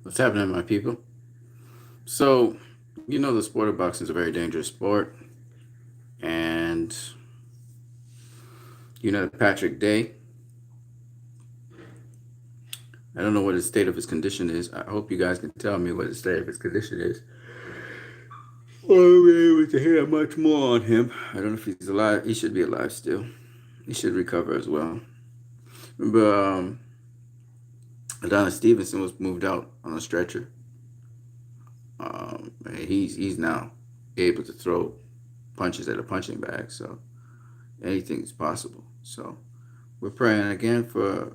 What's happening, my people? So, the sport of boxing is a very dangerous sport. And, Patrick Day, I don't know what his state of his condition is. I hope you guys can tell me what the state of his condition is. I'll be able to hear much more on him. I don't know if he's alive. He should be alive still. He should recover as well. Remember, Adonis Stevenson was moved out on a stretcher. He's now able to throw punches at a punching bag. So anything is possible. So we're praying again for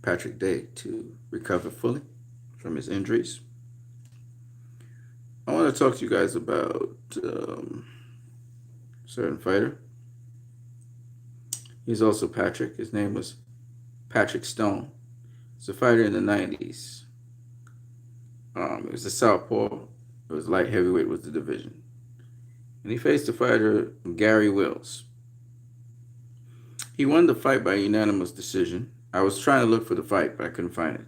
Patrick Day to recover fully from his injuries. I want to talk to you guys about a certain fighter. He's also Patrick. His name was Patrick Stone. He's a fighter in the 90s. It was a southpaw. It was light heavyweight was the division. And he faced the fighter Gary Wills. He won the fight by unanimous decision. I was trying to look for the fight, but I couldn't find it.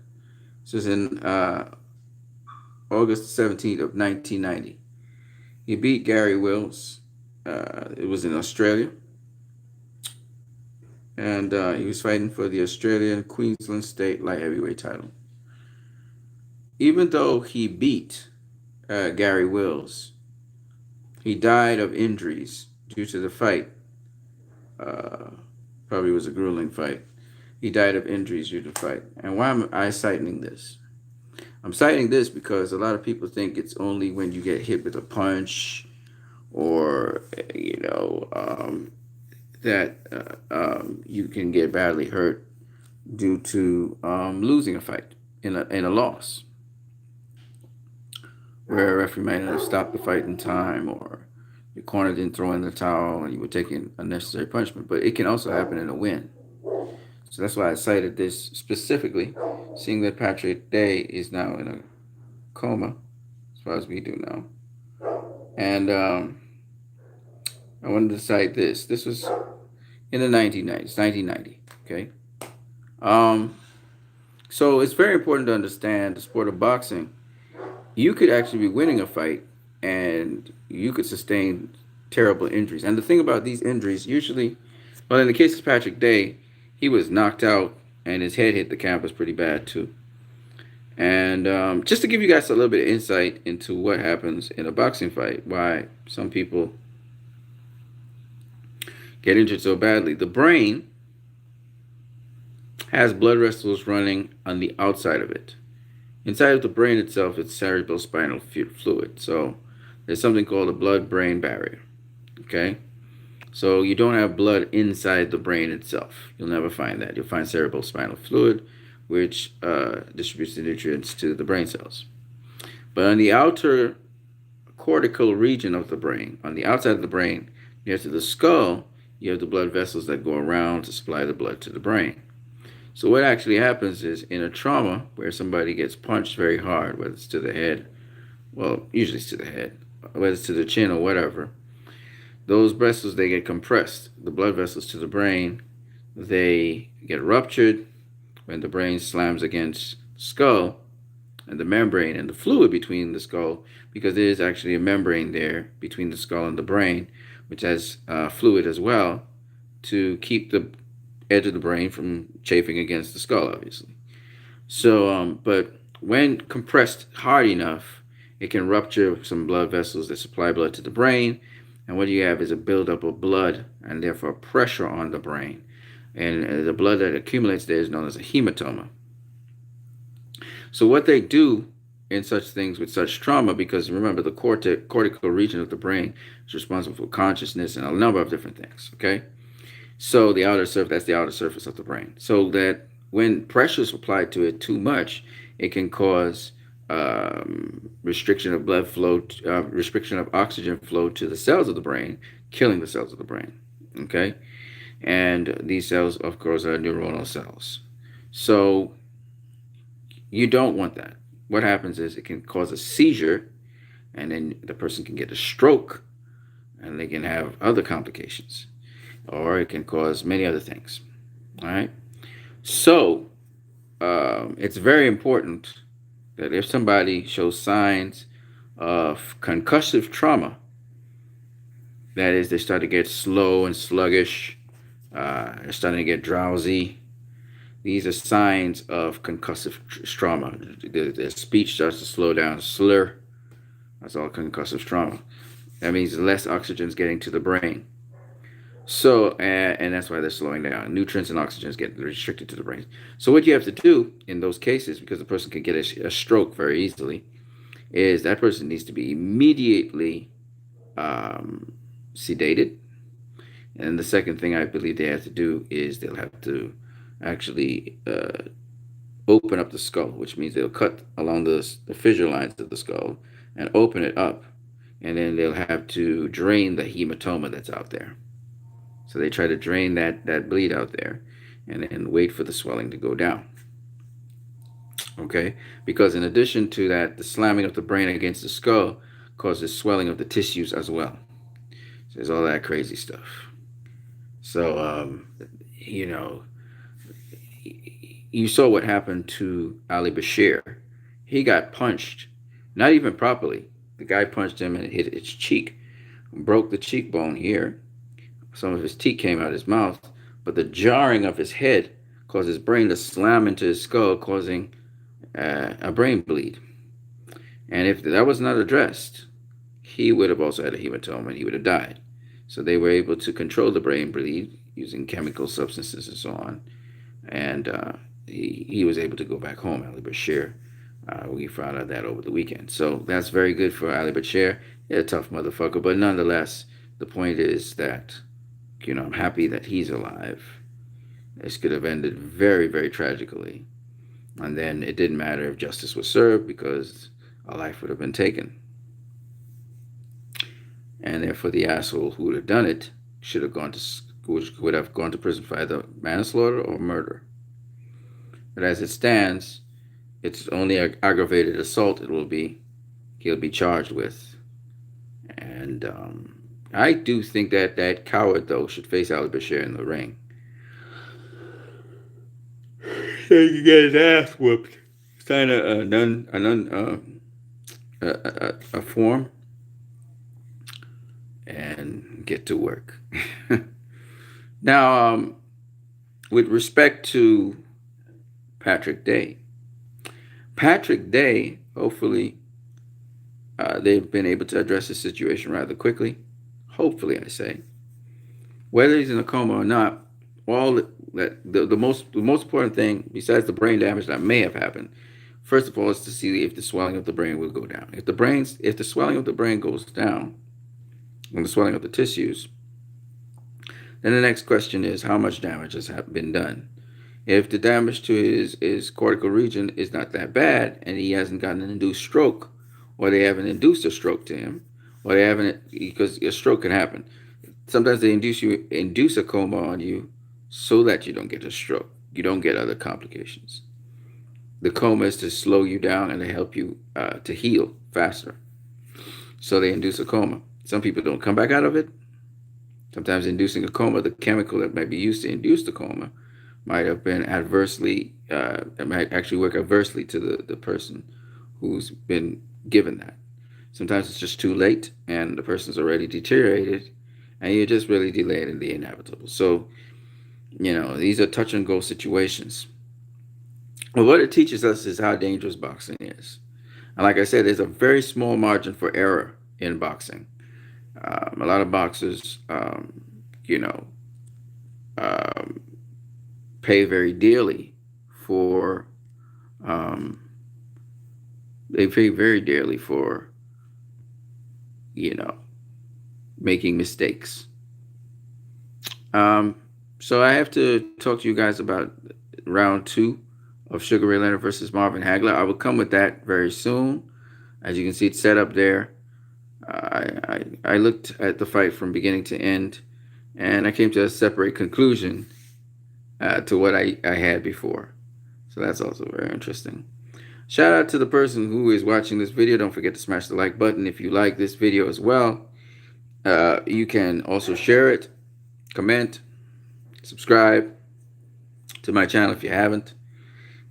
This was in August 17th of 1990. He beat Gary Wills. It was in Australia. And he was fighting for the Australian Queensland State light heavyweight title. Even though he beat Gary Wills, he died of injuries due to the fight. Probably was a grueling fight. He died of injuries due to the fight. And why am I citing this? I'm citing this because a lot of people think it's only when you get hit with a punch or, that you can get badly hurt due to losing a fight in a loss, where a referee might not have stopped the fight in time, or your corner didn't throw in the towel and you were taking unnecessary punishment. But it can also happen in a win. So that's why I cited this specifically, seeing that Patrick Day is now in a coma, as far as we do know. And I wanted to cite this. This was in the 1990s, 1990, okay? So it's very important to understand the sport of boxing. You could actually be winning a fight and you could sustain terrible injuries. And the thing about these injuries, usually, well, in the case of Patrick Day, he was knocked out and his head hit the canvas pretty bad too. And just to give you guys a little bit of insight into what happens in a boxing fight, why some people get injured so badly. The brain has blood vessels running on the outside of it. Inside of the brain itself, it's cerebrospinal fluid. So there's something called a blood-brain barrier. Okay? So you don't have blood inside the brain itself. You'll never find that. You'll find cerebrospinal fluid, which distributes the nutrients to the brain cells. But on the outer cortical region of the brain, on the outside of the brain, near to the skull, you have the blood vessels that go around to supply the blood to the brain. So what actually happens is in a trauma where somebody gets punched very hard, whether it's to the head, well, usually it's to the head, whether it's to the chin or whatever, those vessels, they get compressed. The blood vessels to the brain, they get ruptured when the brain slams against the skull and the membrane and the fluid between the skull, because there is actually a membrane there between the skull and the brain, which has fluid as well to keep the edge of the brain from chafing against the skull, obviously. So, but when compressed hard enough, it can rupture some blood vessels that supply blood to the brain. And what you have is a buildup of blood and therefore pressure on the brain. And the blood that accumulates there is known as a hematoma. So what they do in such things with such trauma, because remember the cortical region of the brain is responsible for consciousness and a number of different things, okay? So the outer surface, that's the outer surface of the brain. So that when pressure is applied to it too much, it can cause restriction of blood flow, restriction of oxygen flow to the cells of the brain, killing the cells of the brain, okay? And these cells, of course, are neuronal cells. So you don't want that. What happens is it can cause a seizure, and then the person can get a stroke, and they can have other complications, or it can cause many other things. All right. So it's very important that if somebody shows signs of concussive trauma, that is, they start to get slow and sluggish, they're starting to get drowsy. These are signs of concussive trauma. Their speech starts to slow down, slur. That's all concussive trauma. That means less oxygen is getting to the brain. So, and that's why they're slowing down. Nutrients and oxygen is getting restricted to the brain. So, what you have to do in those cases, because the person can get a stroke very easily, is that person needs to be immediately sedated. And the second thing I believe they have to do is they'll have to actually open up the skull, which means they'll cut along the fissure lines of the skull and open it up. And then they'll have to drain the hematoma that's out there. So they try to drain that bleed out there and then wait for the swelling to go down. Okay? Because in addition to that, the slamming of the brain against the skull causes swelling of the tissues as well. So there's all that crazy stuff. So, you saw what happened to Ali Bashir. He got punched, not even properly. The guy punched him and hit his cheek, broke the cheekbone here. Some of his teeth came out of his mouth, but the jarring of his head caused his brain to slam into his skull, causing a brain bleed. And if that was not addressed, he would have also had a hematoma and he would have died. So they were able to control the brain bleed using chemical substances and so on. And he was able to go back home, Ali Bashir. We found out that over the weekend. So that's very good for Ali Bashir. He's a tough motherfucker. But nonetheless, the point is that, I'm happy that he's alive. This could have ended very, very tragically. And then it didn't matter if justice was served because a life would have been taken. And therefore, the asshole who would have done it would have gone to prison for either manslaughter or murder. But as it stands, it's only aggravated assault he'll be charged with. And I do think that coward, though, should face Ali Bashir in the ring. So he can get his ass whooped. Sign a form and get to work. Now, with respect to Patrick Day, hopefully, they've been able to address the situation rather quickly. Hopefully, I say. Whether he's in a coma or not, the most important thing, besides the brain damage that may have happened, first of all, is to see if the swelling of the brain will go down. If the swelling of the brain goes down, and the swelling of the tissues, then the next question is how much damage has been done. If the damage to his cortical region is not that bad and he hasn't gotten an induced stroke, or they haven't induced a stroke to him, or they haven't, because a stroke can happen. Sometimes they induce a coma on you so that you don't get a stroke. You don't get other complications. The coma is to slow you down and to help you to heal faster. So they induce a coma. Some people don't come back out of it. Sometimes inducing a coma, the chemical that might be used to induce the coma, might have been it might actually work adversely to the person who's been given that. Sometimes it's just too late and the person's already deteriorated and you're just really delayed in the inevitable. So, these are touch and go situations. But what it teaches us is how dangerous boxing is. And like I said, there's a very small margin for error in boxing. A lot of boxers, pay very dearly for, making mistakes. So I have to talk to you guys about round 2 of Sugar Ray Leonard versus Marvin Hagler. I will come with that very soon. As you can see, it's set up there. I looked at the fight from beginning to end, and I came to a separate conclusion to what I had before. So that's also very interesting. Shout out to the person who is watching this video. Don't forget to smash the like button if you like this video as well. You can also share it, comment, subscribe to my channel if you haven't.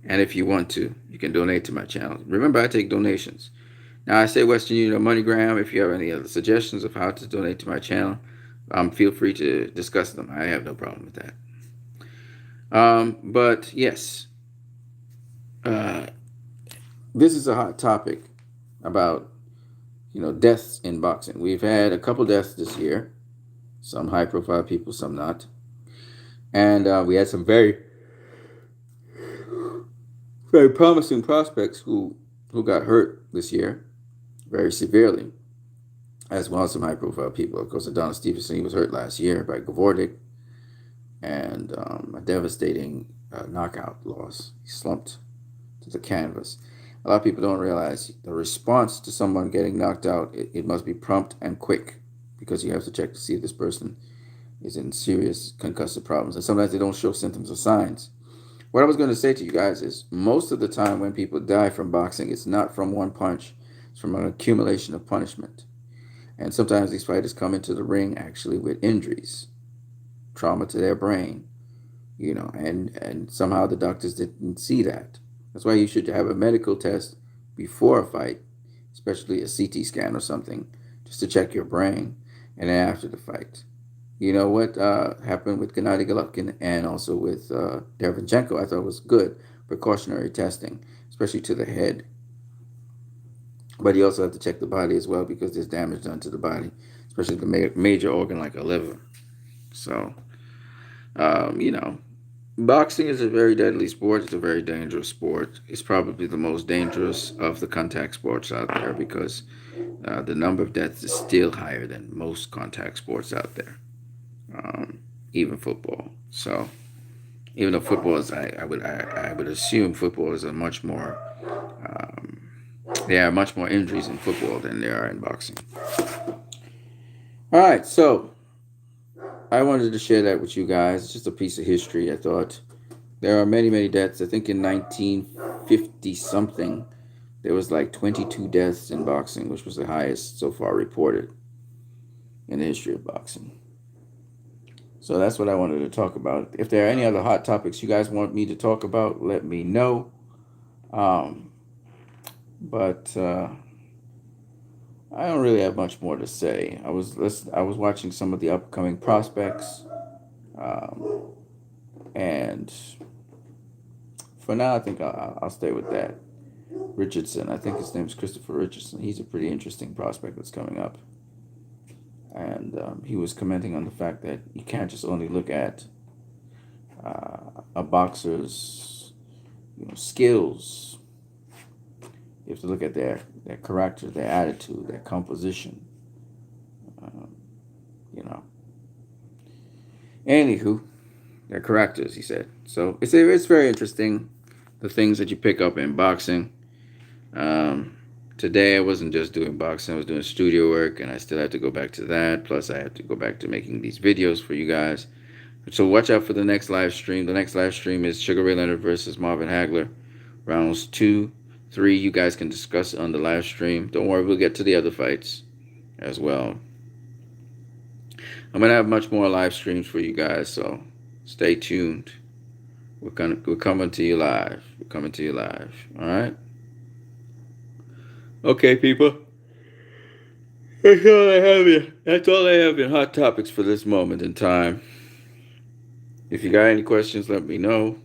And if you want to, you can donate to my channel. Remember, I take donations. Now, I say Western Union or MoneyGram. If you have any other suggestions of how to donate to my channel, feel free to discuss them. I have no problem with that. But yes, uh, this is a hot topic about deaths in boxing. We've had a couple deaths this year, some high-profile people, some not, and we had some very promising prospects who got hurt this year very severely, as well as some high-profile people. Of course, Adonis Stevenson, he was hurt last year by Gavordik, and a devastating knockout loss. He slumped to the canvas. A lot of people don't realize the response to someone getting knocked out, it must be prompt and quick, because you have to check to see if this person is in serious concussive problems. And sometimes they don't show symptoms or signs. What I was going to say to you guys is most of the time when people die from boxing, it's not from one punch. It's from an accumulation of punishment. And sometimes these fighters come into the ring actually with injuries, trauma to their brain, and somehow the doctors didn't see that. That's why you should have a medical test before a fight, especially a CT scan or something, just to check your brain, and then after the fight. You know what happened with Gennady Golovkin and also with Derevyanchenko, I thought was good precautionary testing, especially to the head. But you also have to check the body as well, because there's damage done to the body, especially the major organ like a liver. So, boxing is a very deadly sport. It's a very dangerous sport. It's probably the most dangerous of the contact sports out there, because the number of deaths is still higher than most contact sports out there, even football. So, even though football is, I would assume football is a much more, there are much more injuries in football than there are in boxing. All right, so I wanted to share that with you guys. It's just a piece of history. I thought there are many, many deaths. I think in 1950 something, there was like 22 deaths in boxing, which was the highest so far reported in the history of boxing. So that's what I wanted to talk about. If there are any other hot topics you guys want me to talk about, let me know. But I don't really have much more to say. I was watching some of the upcoming prospects, and for now, I think I'll stay with that. Richardson, I think his name's Christopher Richardson. He's a pretty interesting prospect that's coming up, and he was commenting on the fact that you can't just only look at a boxer's skills. You have to look at their character, their attitude, their composition. Anywho, their characters, he said. So it's very interesting, the things that you pick up in boxing. Today I wasn't just doing boxing, I was doing studio work, and I still have to go back to that. Plus I have to go back to making these videos for you guys. So watch out for the next live stream. The next live stream is Sugar Ray Leonard versus Marvin Hagler. Rounds 2, 3, you guys can discuss on the live stream. Don't worry, we'll get to the other fights as well. I'm going to have much more live streams for you guys, so stay tuned. We're coming to you live. We're coming to you live. All right? Okay, people. That's all I have here. That's all I have in hot topics for this moment in time. If you got any questions, let me know.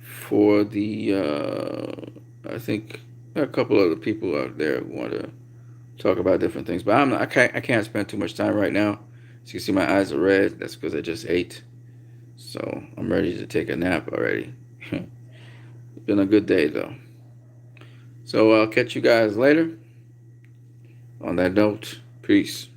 For the, I think there are a couple other people out there who want to talk about different things, but I can't spend too much time right now. As you can see, my eyes are red. That's because I just ate, so I'm ready to take a nap already. It's been a good day though. So I'll catch you guys later. On that note, peace.